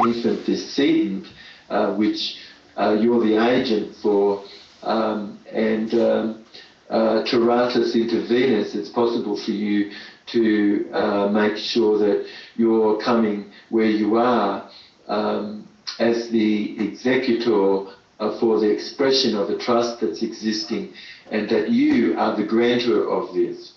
infant decedent, which you're the agent for, and Teratus Intervenus, it's possible for you to make sure that you're coming where you are as the executor for the expression of a trust that's existing, and that you are the grantor of this.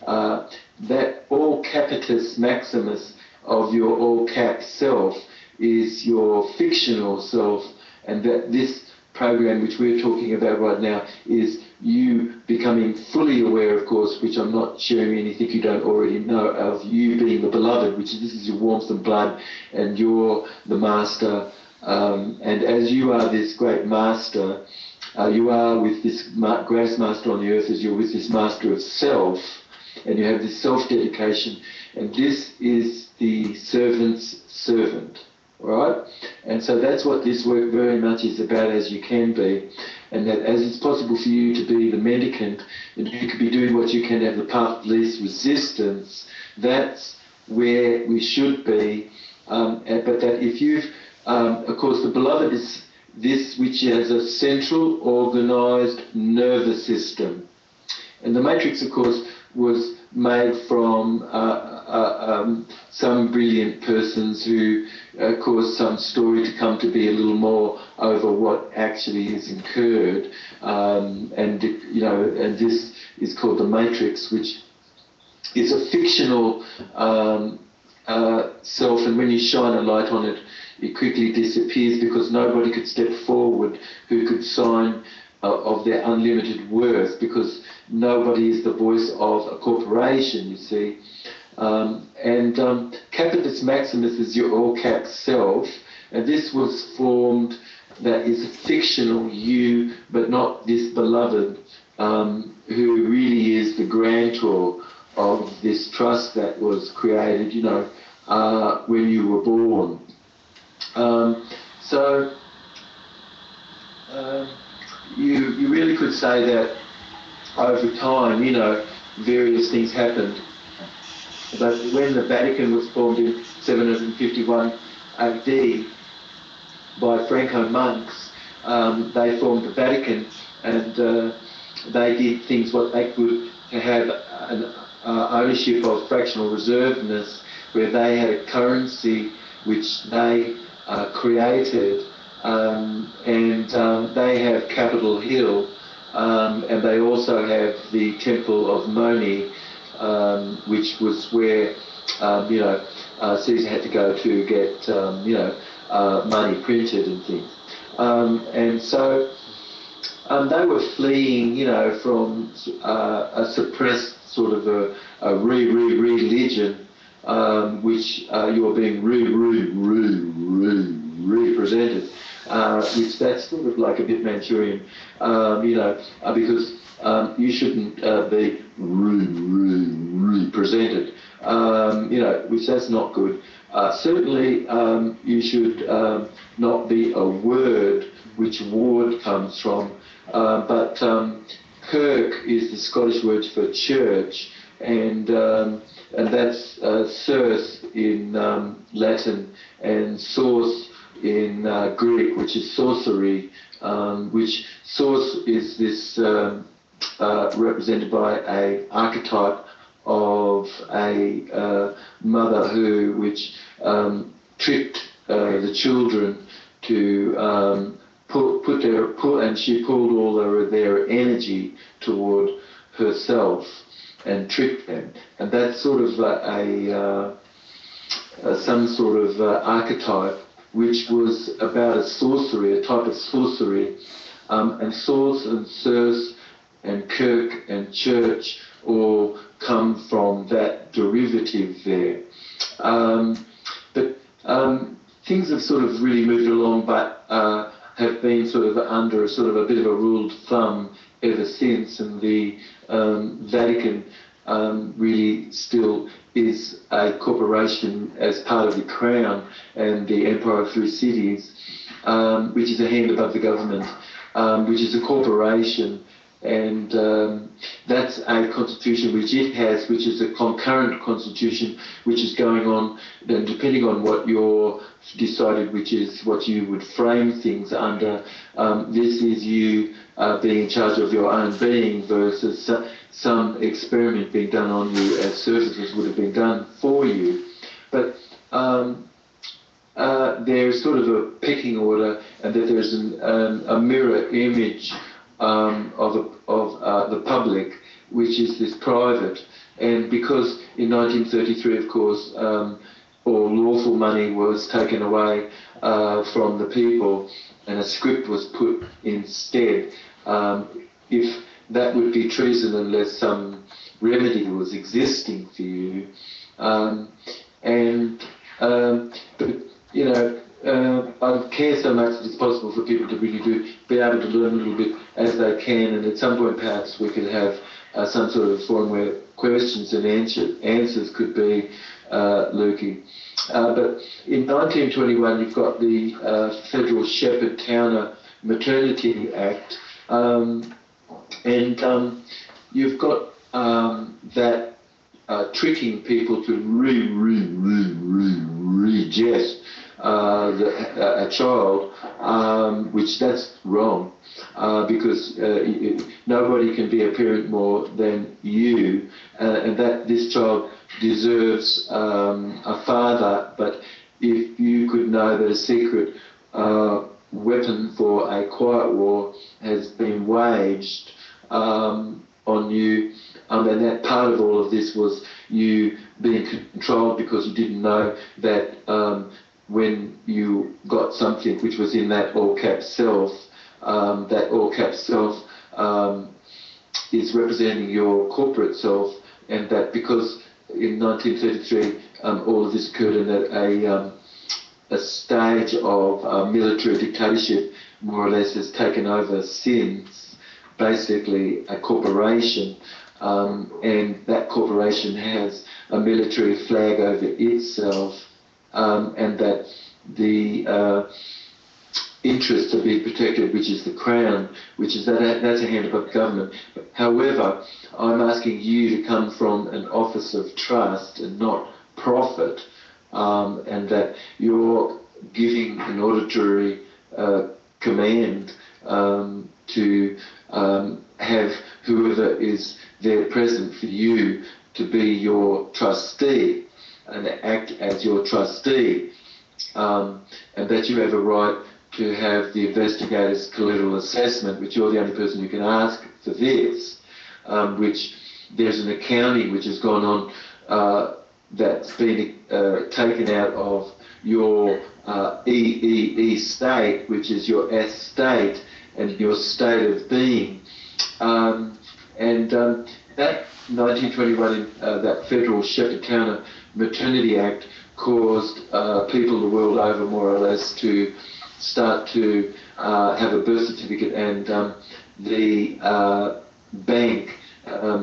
That all capitis maximus of your all cap self is your fictional self, and that this program which we're talking about right now is you becoming fully aware, of course, which I'm not sharing anything you don't already know, of you being the beloved, which this is your warmth and blood, and you're the master. And as you are this great master, you are with this greatest master on the earth, as you're with this master of self, and you have this self-dedication, and this is the servant's servant. All right? And so that's what this work very much is about, as you can be, and that as it's possible for you to be the mendicant, and you could be doing what you can to have the path of least resistance, that's where we should be. But that if you've, of course, the beloved is this which has a central organised nervous system. And the matrix, of course, was made from some brilliant persons who caused some story to come to be a little more over what actually is incurred, and you know, and this is called the matrix, which is a fictional self, and when you shine a light on it, it quickly disappears, because nobody could step forward who could sign of their unlimited worth, because nobody is the voice of a corporation, you see. Capitis maximus is your all-cap self, and this was formed, that is a fictional you, but not this beloved, who really is the grantor of this trust that was created, you know, when you were born. You really could say that over time, you know, various things happened. But when the Vatican was formed in 751 AD by Franco monks, they formed the Vatican, and they did things what they could to have an ownership of fractional reservedness, where they had a currency which they created, and they have Capitol Hill, and they also have the Temple of Moni, which was where you know, Caesar had to go to get you know, money printed and things, and so they were fleeing, you know, from a suppressed sort of a religion, which you're being represented, which that's sort of like a bit Manchurian, you know, because you shouldn't be represented, you know, which that's not good. Certainly you should not be a word, which ward comes from, but kirk is the Scottish word for church, and that's source in Latin, and source in Greek, which is sorcery, which source is this represented by a archetype of a mother which tricked the children to and she pulled all their energy toward herself and tricked them, and that's sort of some sort of archetype which was about a sorcery, a type of sorcery, and source and source and kirk and church all come from that derivative there. But things have sort of really moved along, but have been sort of under sort of a bit of a ruled thumb ever since, and the Vatican really still is a corporation as part of the Crown and the Empire of Three Cities, which is a hand above the government, which is a corporation, and that's a constitution which it has, which is a concurrent constitution which is going on, and depending on what you're decided, which is what you would frame things under, this is you being in charge of your own being versus some experiment being done on you as services would have been done for you. But there's sort of a pecking order, and that there's a mirror image of the public, which is this private. And because in 1933, of course, all lawful money was taken away from the people and a script was put instead, if that would be treason unless some remedy was existing for you. But you know, I care so much that it's possible for people to really be able to learn a little bit as they can, and at some point perhaps we could have some sort of forum where questions and answers could be Lukey. But in 1921 you've got the Federal Shepherd-Towner Maternity Act, and you've got that tricking people to reject a child, which that's wrong, because nobody can be a parent more than you, and that this child deserves a father. But if you could know that a secret weapon for a quiet war has been waged on you, and that part of all of this was you being controlled because you didn't know that when you got something which was in that all-cap self, that all-cap self is representing your corporate self, and that because in 1933 all of this occurred in a stage of military dictatorship, more or less has taken over since, basically a corporation, and that corporation has a military flag over itself, and that the interests are being protected, which is the Crown, which is that's a hand above government. However, I'm asking you to come from an office of trust and not profit, and that you're giving an auditory command to have whoever is there present for you to be your trustee and act as your trustee, and that you have a right to have the investigator's collateral assessment, which you're the only person who can ask for this, which there's an accounting which has gone on that's been taken out of your state, which is your estate and your state of being. That 1921, that Federal Shepherd-Towner Maternity Act caused people the world over, more or less, to start to have a birth certificate, and the bank,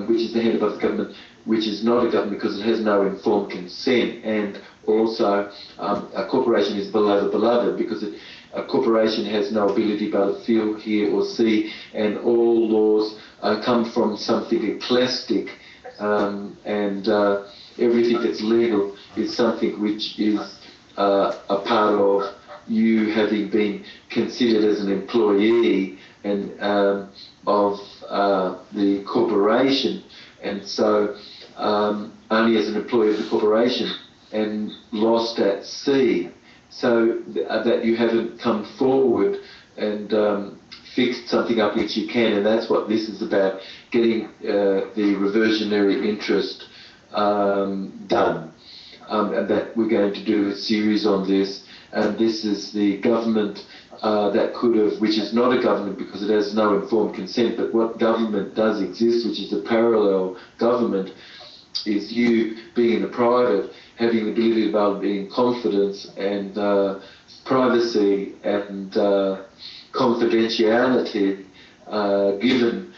which is the head above the government, which is not a government because it has no informed consent, and also a corporation is below the beloved because a corporation has no ability but to feel, hear or see, and all laws come from something ecclesiastic, and everything that's legal is something which is a part of you having been considered as an employee and of the corporation, and so only as an employee of the corporation and lost at sea, so that you haven't come forward and fixed something up which you can, and that's what this is about, getting the reversionary interest done, and that we're going to do a series on this. And this is the government that could have, which is not a government because it has no informed consent, but what government does exist, which is a parallel government, is you being in the private, having the ability to be able to be in confidence and privacy and confidentiality given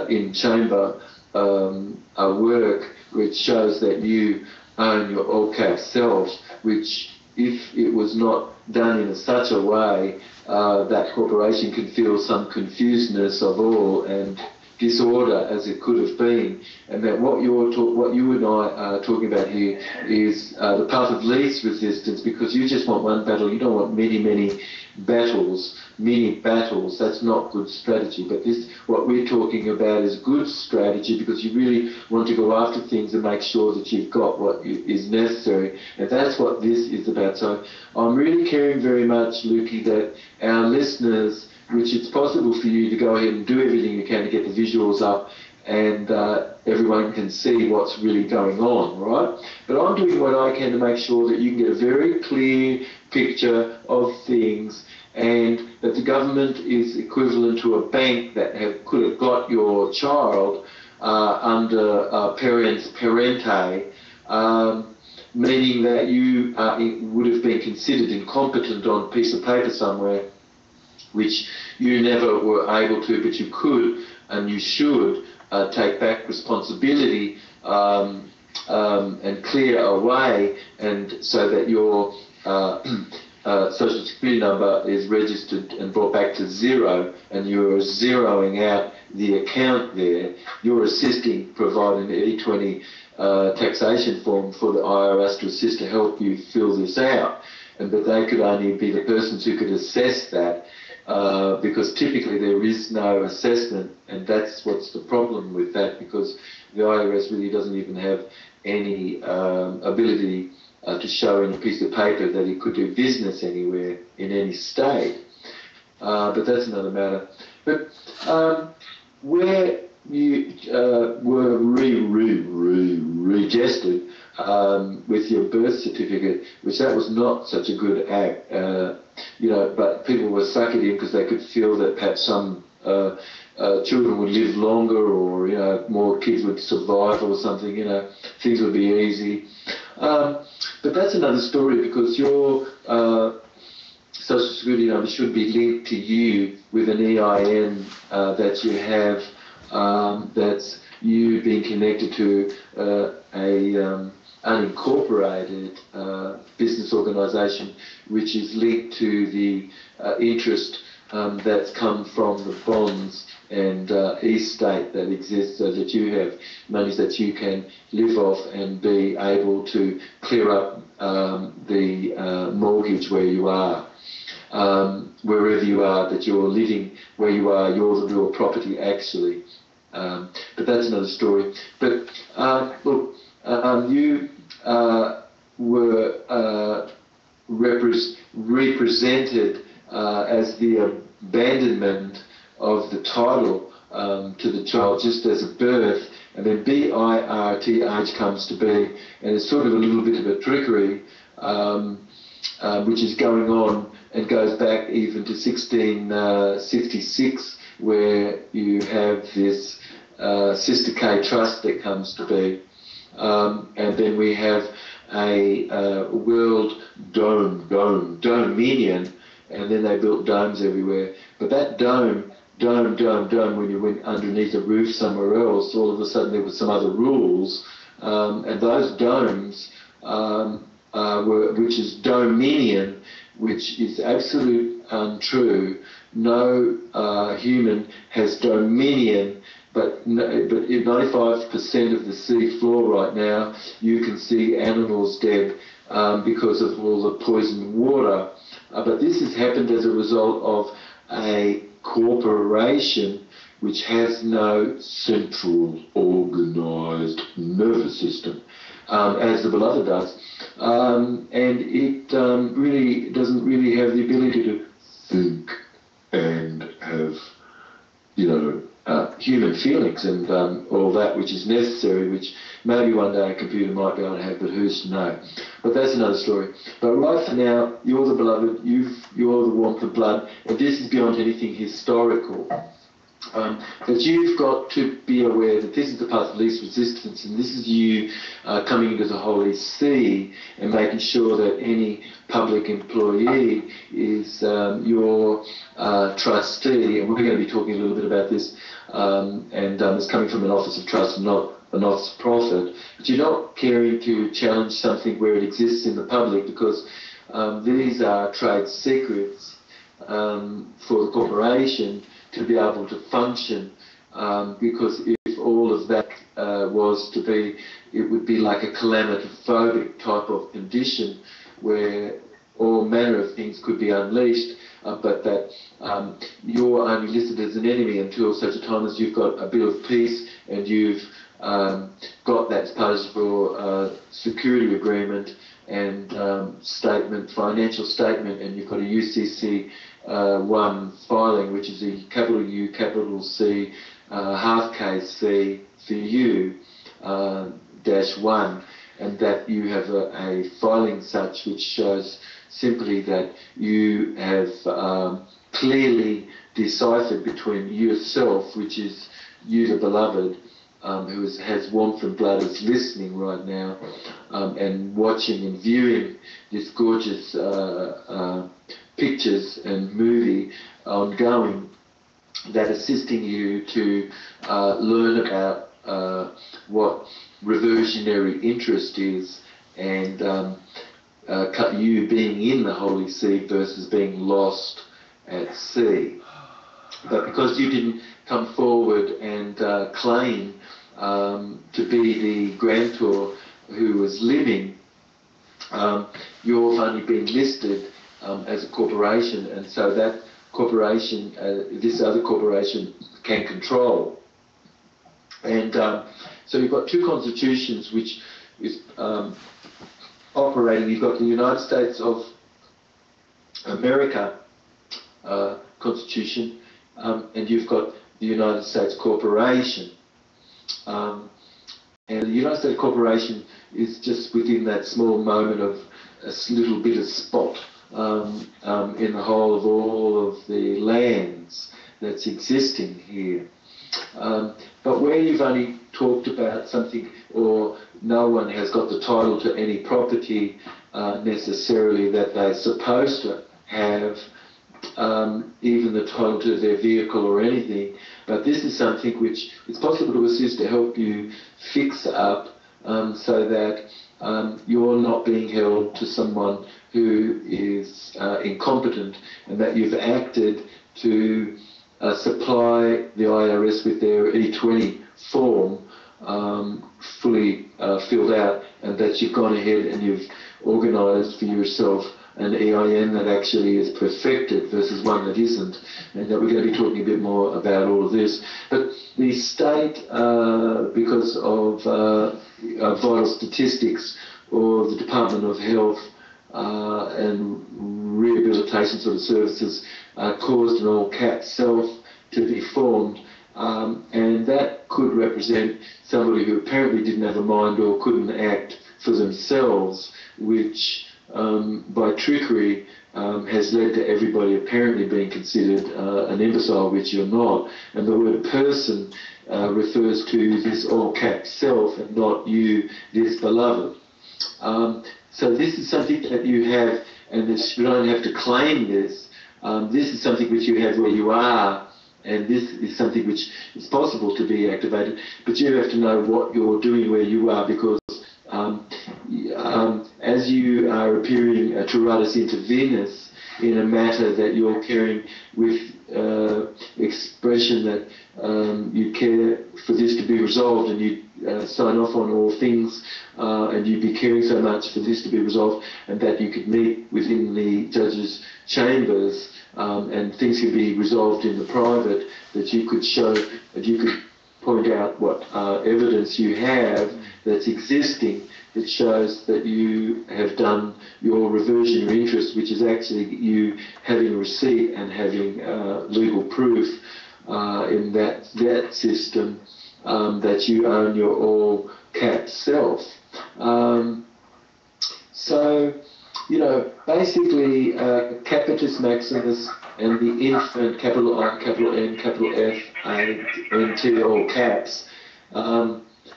in chamber a work which shows that you own your all-cap self, which if it was not done in such a way, that corporation can feel some confusedness of all and disorder as it could have been, and that what you and I are talking about here is the path of least resistance, because you just want one battle. You don't want many battles, mini battles. That's not good strategy. But this, what we're talking about, is good strategy, because you really want to go after things and make sure that you've got what is necessary, and that's what this is about. So I'm really caring very much, Lukey, that our listeners, which it's possible for you to go ahead and do everything you can to get the visuals up, and everyone can see what's really going on, right? But I'm doing what I can to make sure that you can get a very clear picture of things, and that the government is equivalent to a bank that could have got your child under parente, meaning that you would have been considered incompetent on a piece of paper somewhere, which you never were able to, but you could and you should take back responsibility and clear away, and so that your social security number is registered and brought back to zero, and you're zeroing out the account there. You're assisting, providing the E20 taxation form for the IRS to assist to help you fill this out, but they could only be the persons who could assess that. Because typically there is no assessment, and that's what's the problem with that, because the IRS really doesn't even have any ability to show in a piece of paper that it could do business anywhere in any state. But that's another matter. But where you were registered with your birth certificate, which that was not such a good act, but people were sucking in because they could feel that perhaps some children would live longer, or more kids would survive or something, things would be easy. But that's another story, because your social security number should be linked to you with an EIN that you have, that's you being connected to a unincorporated business organisation, which is linked to the interest that's come from the bonds and estate that exists, so that you have monies that you can live off and be able to clear up the mortgage where you are. Wherever you are, that you're living where you are, you're the real property actually. But that's another story. But look, you were represented as the abandonment of the title to the child just as a birth, and then BIRTH comes to be, and it's sort of a little bit of a trickery which is going on and goes back even to 1666, where you have this Sister K Trust that comes to be, and then we have a world dominion, and then they built domes everywhere. But that dome, when you went underneath a roof somewhere else, all of a sudden there were some other rules, and those domes which is dominion, which is absolute untrue. No human has dominion, but 95% of the sea floor right now, you can see animals dead because of all the poisoned water. But this has happened as a result of a corporation which has no central organised nervous system, as the beloved does, and it really doesn't really have the ability to think and have, human feelings and all that which is necessary, which maybe one day a computer might be able to have, but who's to know? But that's another story. But right for now, you're the beloved, you're the warmth of blood, and this is beyond anything historical. That you've got to be aware that this is the path of least resistance, and this is you coming into the Holy See and making sure that any public employee is your trustee, and we're going to be talking a little bit about this, and it's coming from an office of trust and not a not-for-profit, but you're not caring to challenge something where it exists in the public, because these are trade secrets for the corporation to be able to function because if all of that was to be, it would be like a calamity-phobic type of condition where all manner of things could be unleashed, but that you're only listed as an enemy until such a time as you've got a bill of peace and you've got that as part of your security agreement and financial statement, and you've got a UCC 1 filing, which is a capital U, capital C, half case C for you, -1, and that you have a filing such which shows simply that you have clearly deciphered between yourself, which is you the beloved, who has warmth and blood, is listening right now and watching and viewing this gorgeous pictures and movie ongoing, that assisting you to learn about what reversionary interest is, and you being in the holy sea versus being lost at sea. But because you didn't come forward and claim to be the grantor who was living, you're only being listed as a corporation, and so that corporation, this other corporation, can control. And so you've got two constitutions which is operating. You've got the United States of America Constitution, and you've got the United States Corporation. And the United States Corporation is just within that small moment of a little bit of spot in the whole of all of the lands that's existing here. But where you've only talked about something, or no one has got the title to any property necessarily that they're supposed to have, even the title to their vehicle or anything, but this is something which it's possible to assist to help you fix up so that you're not being held to someone who is incompetent, and that you've acted to supply the IRS with their E20 form fully filled out, and that you've gone ahead and you've organised for yourself an EIN that actually is perfected versus one that isn't, and that we're going to be talking a bit more about all of this. But the state, because of vital statistics or the Department of Health and Rehabilitation sort of services, caused an all-cap self to be formed, and that could represent somebody who apparently didn't have a mind or couldn't act for themselves, which by trickery has led to everybody apparently being considered an imbecile, which you're not. And the word person refers to this all-cap self and not you, this beloved. So this is something that you have, and you don't have to claim this. This is something which you have where you are, and this is something which is possible to be activated, but you have to know what you're doing where you are, because as you are appearing to write us into Venus in a matter that you're carrying with expression that you care for this to be resolved, and you sign off on all things, and you'd be caring so much for this to be resolved, and that you could meet within the judge's chambers, and things could be resolved in the private, that you could show, that you could point out what evidence you have that's existing that shows that you have done your reversionary interest, which is actually you having a receipt and having legal proof in that system that you own your all-cap self. So, you know, basically Capitis Maximus and the infant, capital I, capital N, capital F, and T, all caps,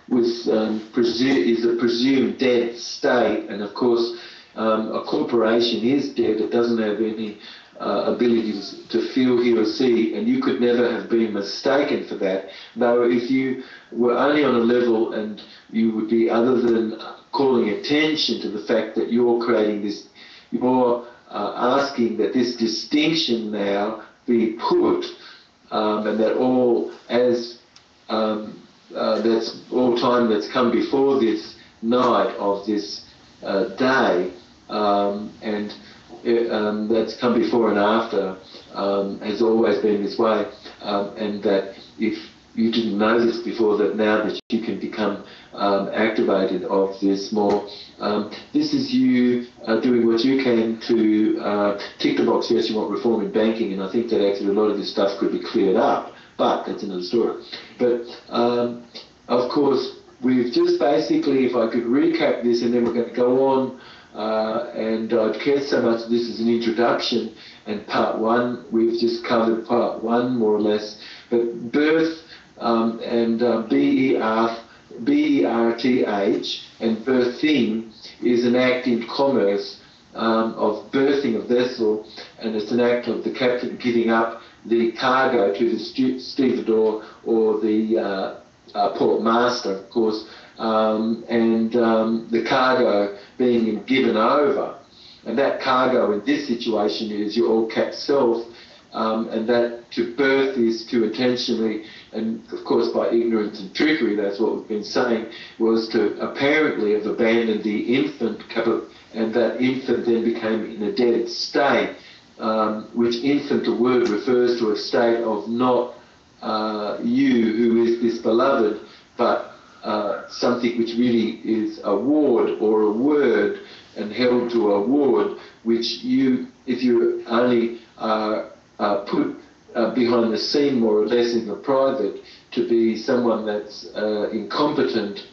is a presumed dead state, and of course a corporation is dead. It doesn't have any abilities to feel, hear or see, and you could never have been mistaken for that. Though if you were only on a level, and you would be, other than calling attention to the fact that you're creating this, you're asking that this distinction now be put, and that all, as that's all time that's come before this night of this day, and that's come before and after, has always been this way, and that if you didn't know this before, that now that you can become activated of this more, this is you doing what you can to tick the box. Yes, you want reform in banking, and I think that actually a lot of this stuff could be cleared up, but that's another story. But of course, we've just basically, if I could recap this, and then we're going to go on, and I'd care so much this is an introduction, and part one, we've just covered part one more or less, but birth and B-E-R-T-H, and birthing is an act in commerce of birthing a vessel, and it's an act of the captain giving up the cargo to the stevedore or the port master, of course, and the cargo being given over. And that cargo in this situation is your all-cap self, and that to birth is to intentionally, and of course by ignorance and trickery, that's what we've been saying, was to apparently have abandoned the infant, and that infant then became in a dead state, which infant, the word refers to a state of not you who is this beloved, but something which really is a ward or a word, and held to a ward, which you, if you only put behind the scene more or less in the private, to be someone that's incompetent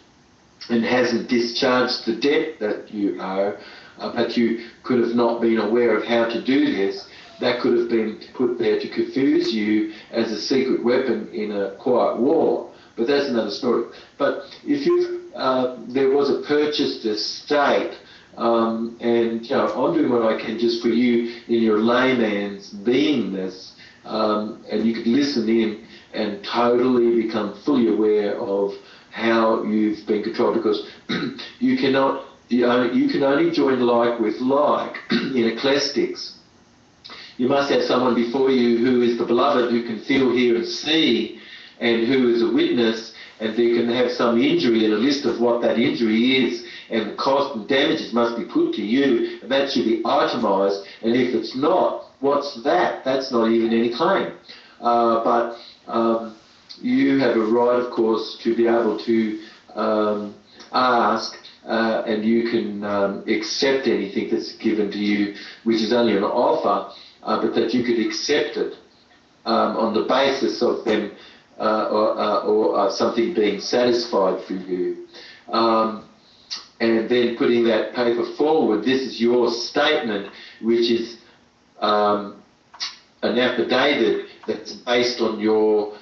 and hasn't discharged the debt that you owe, but you could have not been aware of how to do this. That could have been put there to confuse you as a secret weapon in a quiet war. But that's another story. But if you, there was a purchased estate, and you know, I'm doing what I can just for you in your layman's beingness, and you could listen in and totally become fully aware of how you've been controlled, because you cannot, you can only join like with like in eclestics. You must have someone before you who is the beloved, who can feel, hear and see, and who is a witness, and they can have some injury and a list of what that injury is, and the cost and damages must be put to you, and that should be itemised, and if it's not, what's that? That's not even any claim. But you have a right, of course, to be able to ask, and you can accept anything that's given to you, which is only an offer, but that you could accept it on the basis of them or something being satisfied for you. And then putting that paper forward, this is your statement, which is an affidavit that's based on your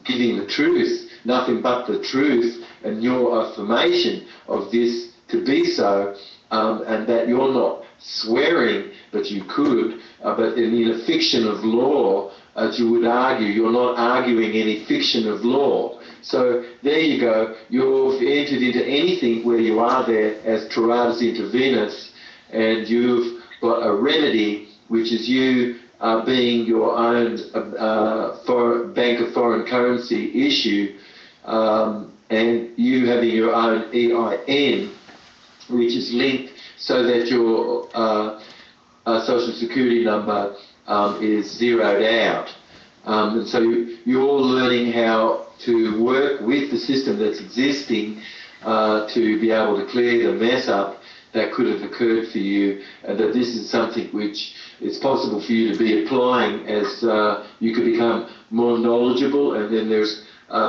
giving the truth, nothing but the truth, and your affirmation of this to be so, and that you're not swearing, but you could, but in a fiction of law, as you would argue, you're not arguing any fiction of law. So there you go, you've entered into anything where you are there as Teratus Intervenus, and you've got a remedy, which is you being your own Bank of Foreign Currency issue, and you having your own EIN, which is linked so that your Social Security number is zeroed out. And so you're learning how to work with the system that's existing to be able to clear the mess up that could have occurred for you, and that this is something which it's possible for you to be applying as you could become more knowledgeable. And then there's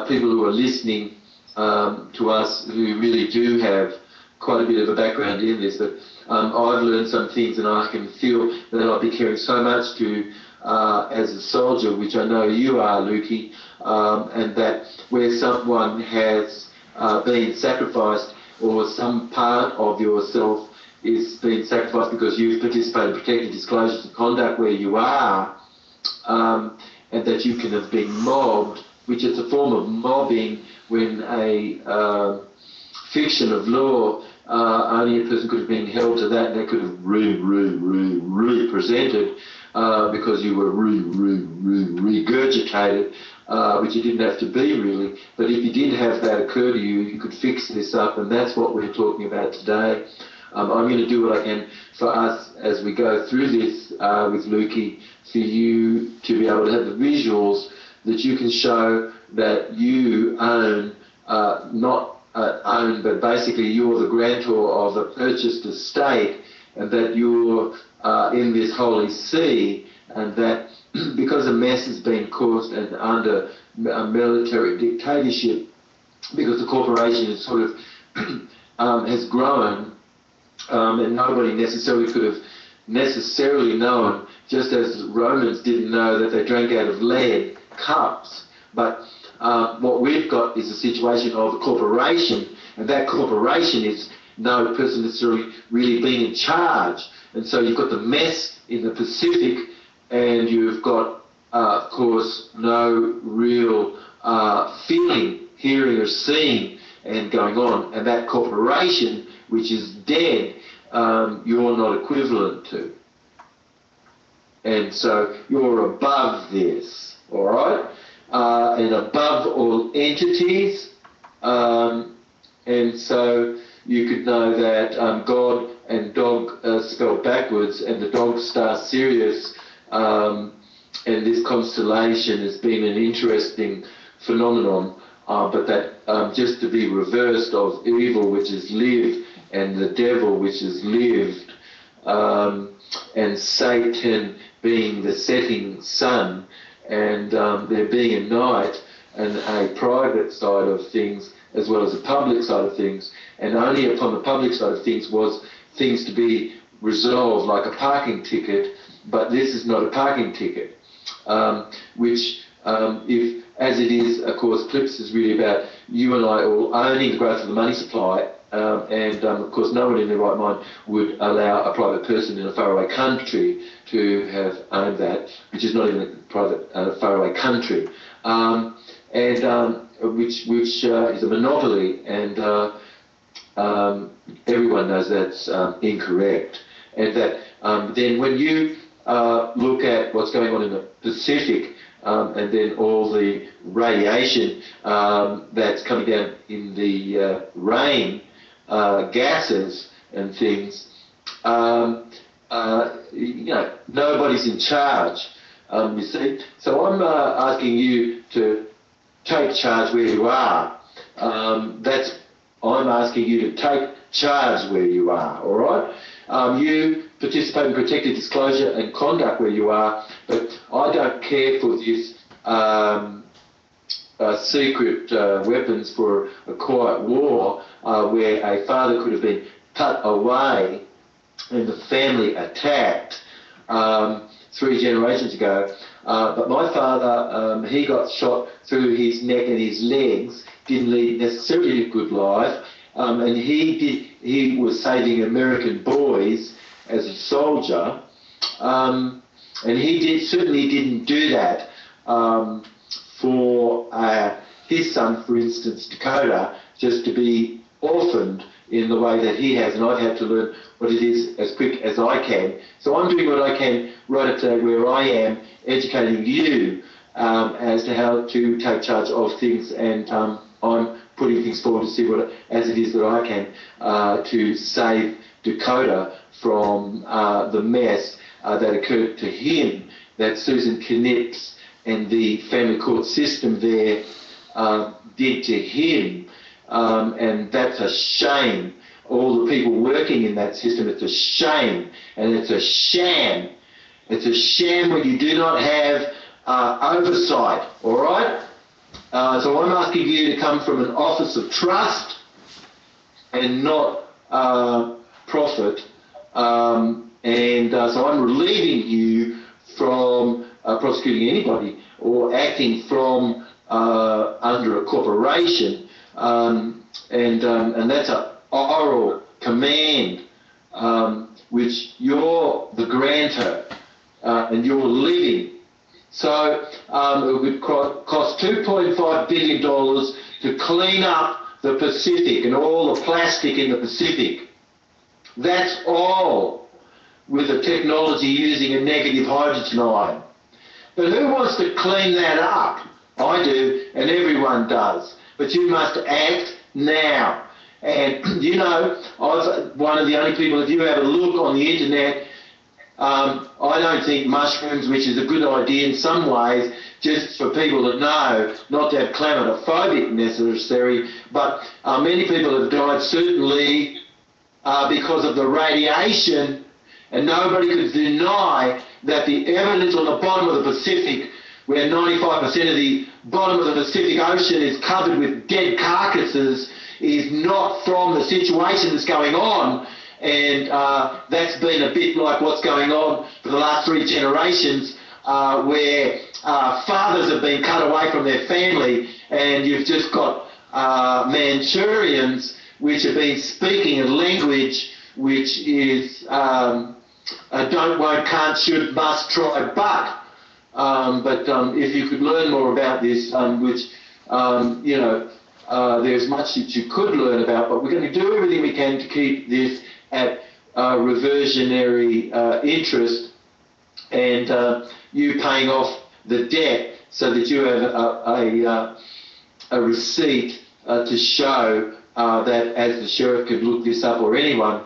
people who are listening to us who really do have quite a bit of a background in this, but I've learned some things, and I can feel that I'll be caring so much to as a soldier, which I know you are, Lukey, and that where someone has been sacrificed, or some part of yourself is being sacrificed because you've participated in protected disclosures of conduct where you are, and that you can have been mobbed, which is a form of mobbing when a fiction of law, only a person could have been held to that, and they could have represented because you were regurgitated which you didn't have to be really, but if you did have that occur to you, you could fix this up, and that's what we're talking about today. I'm going to do what I can for us as we go through this with Lukey, for you to be able to have the visuals that you can show that you own, not own, but basically you're the grantor of a purchased estate, and that you're in this holy see, and that because a mess has been caused and under a military dictatorship, because the corporation is sort of has grown, and nobody necessarily could have necessarily known, just as the Romans didn't know that they drank out of lead cups. But what we've got is a situation of a corporation, and that corporation is no person necessarily really being in charge. And so you've got the mess in the Pacific, and you've got, of course, no real feeling, hearing or seeing and going on. And that corporation, which is dead, you're not equivalent to. And so you're above this, all right? And above all entities. And so you could know that God and dog spelled backwards, and the dog star Sirius, and this constellation has been an interesting phenomenon, but that just to be reversed of evil, which is lived, and the devil, which is lived, and Satan being the setting sun, and there being a night and a private side of things as well as a public side of things, and only upon the public side of things was things to be resolved, like a parking ticket, but this is not a parking ticket, which if, as it is, of course, CLIPS is really about you and I all owning the growth of the money supply, and of course no one in their right mind would allow a private person in a faraway country to have owned that, which is not even a private faraway country, which is a monopoly, and everyone knows that's incorrect. And that then when you look at what's going on in the Pacific, and then all the radiation that's coming down in the rain, gases and things, you know, nobody's in charge, you see. So I'm asking you to take charge where you are. I'm asking you to take charge where you are, all right? You participate in protected disclosure and conduct where you are, but I don't care for this secret weapons for a quiet war, where a father could have been cut away and the family attacked 3 generations ago. But my father, he got shot through his neck and his legs, didn't lead necessarily a good life, and he was saving American boys as a soldier, and he certainly didn't do that for his son, for instance, Dakota, just to be orphaned in the way that he has, and I've had to learn what it is as quick as I can. So I'm doing what I can right up to where I am, educating you as to how to take charge of things, and I'm putting things forward to see what, as it is that I can, to save Dakota from the mess that occurred to him, that Susan Knips and the family court system there did to him. And that's a shame. All the people working in that system, it's a shame, and it's a sham. It's a sham when you do not have oversight, all right? So I'm asking you to come from an office of trust and not profit, so I'm relieving you from prosecuting anybody or acting from under a corporation, and that's an oral command, which you're the grantor, and you're living. So it would cost $2.5 billion to clean up the Pacific and all the plastic in the Pacific. That's all with the technology using a negative hydrogen ion. But who wants to clean that up? I do, and everyone does. But you must act now. And you know, I'm one of the only people, if you have a look on the internet, I don't think mushrooms, which is a good idea in some ways, just for people that know, not to have clamatophobic necessary, but many people have died certainly because of the radiation, and nobody could deny that the evidence on the bottom of the Pacific, where 95% of the bottom of the Pacific Ocean is covered with dead carcasses, is not from the situation that's going on. And that's been a bit like what's going on for the last 3 generations, where fathers have been cut away from their family, and you've just got Manchurians which have been speaking a language which is don't, won't, can't, should, must, try, but. If you could learn more about this, which, you know, there's much that you could learn about, but we're going to do everything we can to keep this at reversionary interest, and you paying off the debt so that you have a receipt to show that, as the sheriff could look this up, or anyone,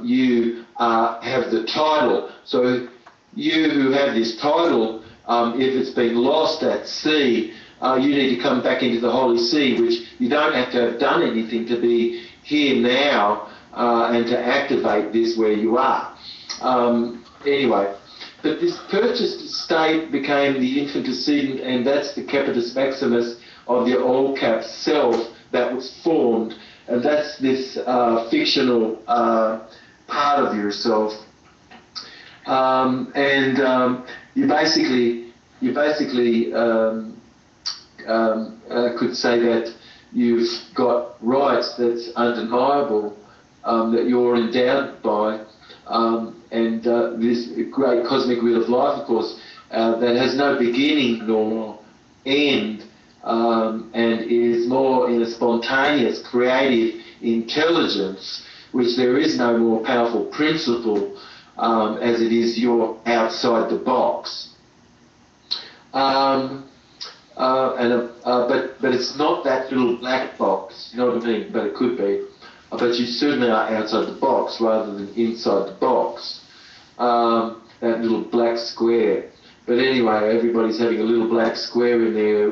you have the title. So you who have this title, if it's been lost at sea, you need to come back into the Holy See, which you don't have to have done anything to be here now and to activate this where you are. Anyway, but this purchased estate became the infant decedent, and that's the capitis maximus of the all cap self that was formed, and that's this fictional part of yourself. You basically could say that you've got rights that's undeniable, that you're endowed by, and this great cosmic wheel of life, of course, that has no beginning nor end, and is more in a spontaneous, creative intelligence, which there is no more powerful principle as it is you're outside the box. But it's not that little black box, you know what I mean? But it could be. But you certainly are outside the box rather than inside the box. That little black square. But anyway, everybody's having a little black square in their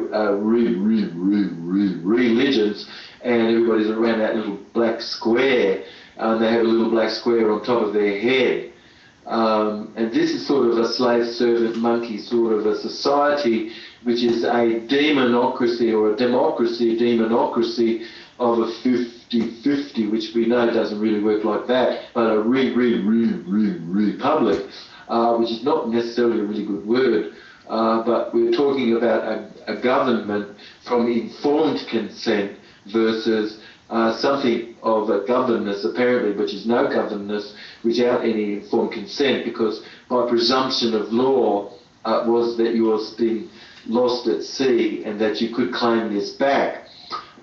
religions, and everybody's around that little black square, and they have a little black square on top of their head. And this is sort of a slave-servant monkey sort of a society, which is a demonocracy, or a democracy, a demonocracy of a 50-50, which we know doesn't really work like that, but a republic, which is not necessarily a really good word, but we're talking about a government from informed consent versus something of a governance, apparently, which is no governance without any informed consent, because by presumption of law was that yours been lost at sea and that you could claim this back.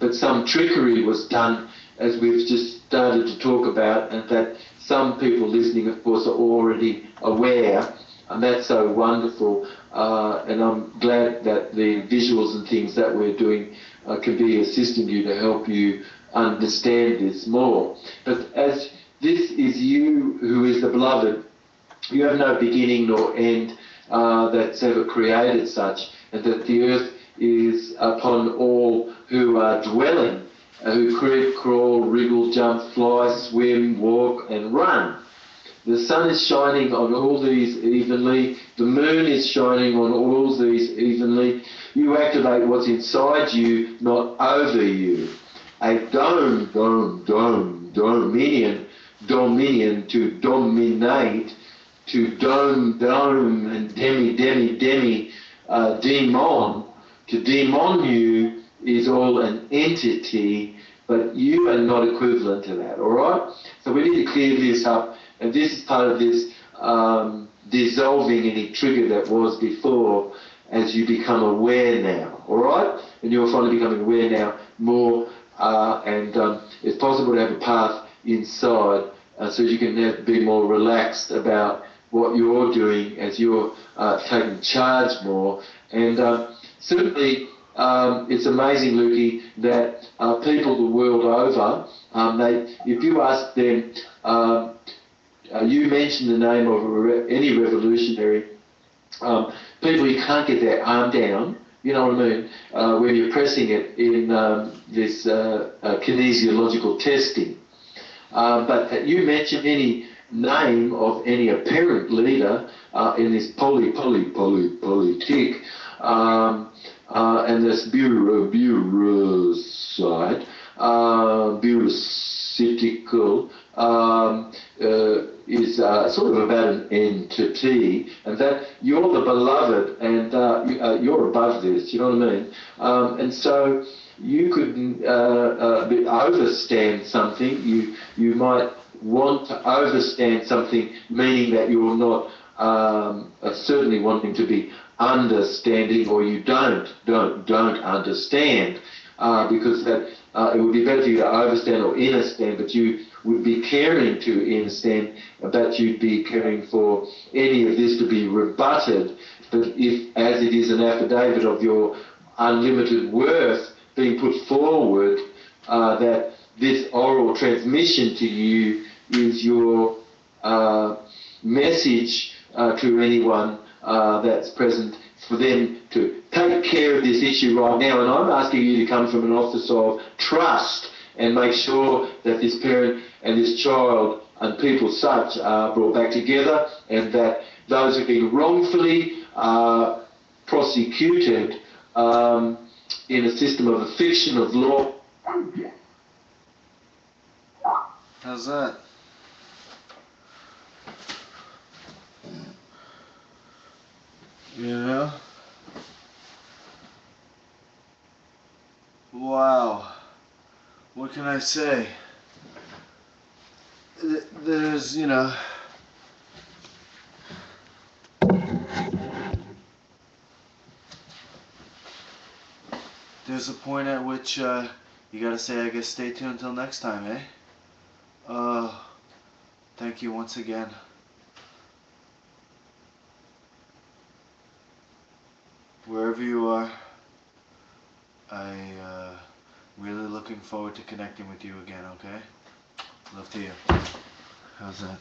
But some trickery was done, as we've just started to talk about, and that some people listening, of course, are already aware, and that's so wonderful. And I'm glad that the visuals and things that we're doing can be assisting you to help you understand this more. But as this is you who is the beloved, you have no beginning nor end that's ever created such, and that the earth is upon all who are dwelling, who creep, crawl, wriggle, jump, fly, swim, walk and run. The sun is shining on all these evenly, the moon is shining on all these evenly. You activate what's inside you, not over you. A dominion to dominate, to dome, and demon. To demon you is all an entity, but you are not equivalent to that, all right? So we need to clear this up, and this is part of this dissolving any trigger that was before as you become aware now, all right? And you're finally becoming aware now more, and it's possible to have a path inside so you can be more relaxed about what you're doing as you're taking charge more. And certainly it's amazing, Lukey, that people the world over, if you ask them, you mention the name of any revolutionary, people, you can't get their arm down, you know what I mean, when you're pressing it in this kinesiological testing. But you mention any name of any apparent leader in this politic, and this bureaucratical, is sort of about an entity, and that you're the beloved, and you're above this, you know what I mean? And so you could overstand something. You might want to overstand something, meaning that you're not certainly wanting to be understanding, or you don't understand, because that it would be better for you to overstand or understand, but you would be caring to understand, but you'd be caring for any of this to be rebutted. But if, as it is an affidavit of your unlimited worth being put forward, that this oral transmission to you is your message to anyone that's present, for them to take care of this issue right now. And I'm asking you to come from an office of trust and make sure that this parent and this child and people such are brought back together, and that those who've been wrongfully prosecuted in a system of a fiction of law. How's that? You know? Wow. What can I say? There's, you know, there's a point at which you gotta say, I guess, stay tuned until next time, eh? Thank you once again. Wherever you are, really looking forward to connecting with you again, okay? Love to you. How's that?